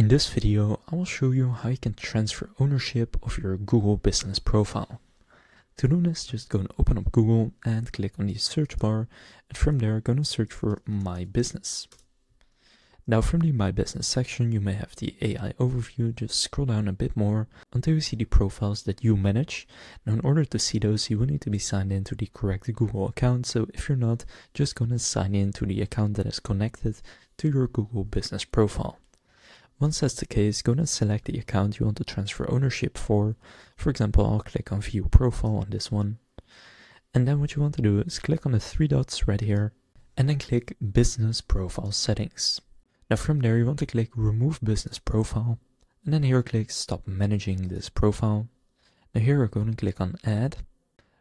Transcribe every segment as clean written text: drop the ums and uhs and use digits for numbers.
In this video, I will show you how you can transfer ownership of your Google business profile. To do this, just go and open up Google and click on the search bar, and from there, go and search for My Business. Now from the My Business section, you may have the AI overview. Just scroll down a bit more until you see the profiles that you manage. Now in order to see those, you will need to be signed into the correct Google account. So if you're not, just go and sign in to the account that is connected to your Google business profile. Once that's the case, go and select the account you want to transfer ownership for. For example, I'll click on View Profile on this one. And then what you want to do is click on the three dots right here, and then click Business Profile Settings. Now from there, you want to click Remove Business Profile, and then here click Stop Managing this profile. Now here we're going to click on Add,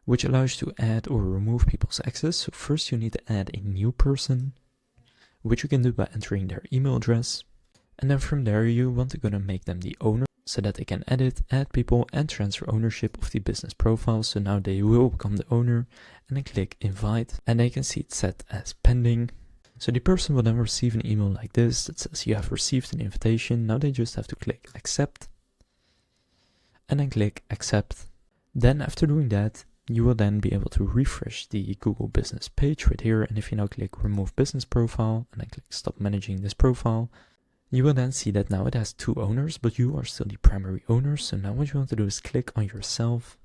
which allows you to add or remove people's access. So first you need to add a new person, which you can do by entering their email address. And then from there, you want to go and make them the owner so that they can edit, add people, and transfer ownership of the business profile. So now they will become the owner, and then click Invite, and they can see it set as pending. So the person will then receive an email like this that says you have received an invitation. Now they just have to click Accept, and then click Accept. Then after doing that, you will then be able to refresh the Google business page right here. And if you now click Remove Business Profile, and then click Stop Managing this profile, you will then see that now it has two owners, but you are still the primary owner. So now what you want to do is click on yourself.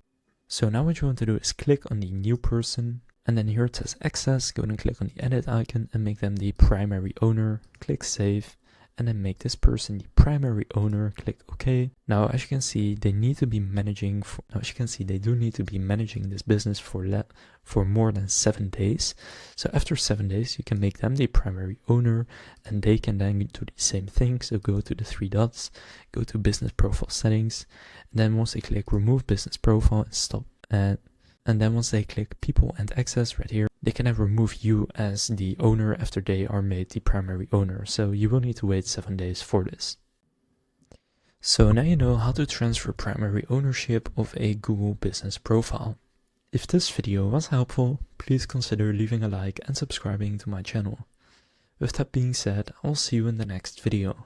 So now what you want to do is click on the new person, and then here it says access, go and click on the edit icon and make them the primary owner. Click Save, and then make this person the primary owner. Click OK. Now as you can see, they need to be managing, they do need to be managing this business for more than 7 days. So after 7 days, you can make them the primary owner, and they can then do the same thing. So go to the three dots, go to Business Profile Settings, and then once they click Remove Business Profile and Stop, and then once they click People and Access right here, they can then remove you as the owner after they are made the primary owner. So you will need to wait 7 days for this. So now you know how to transfer primary ownership of a Google business profile. If this video was helpful, please consider leaving a like and subscribing to my channel. With that being said, I'll see you in the next video.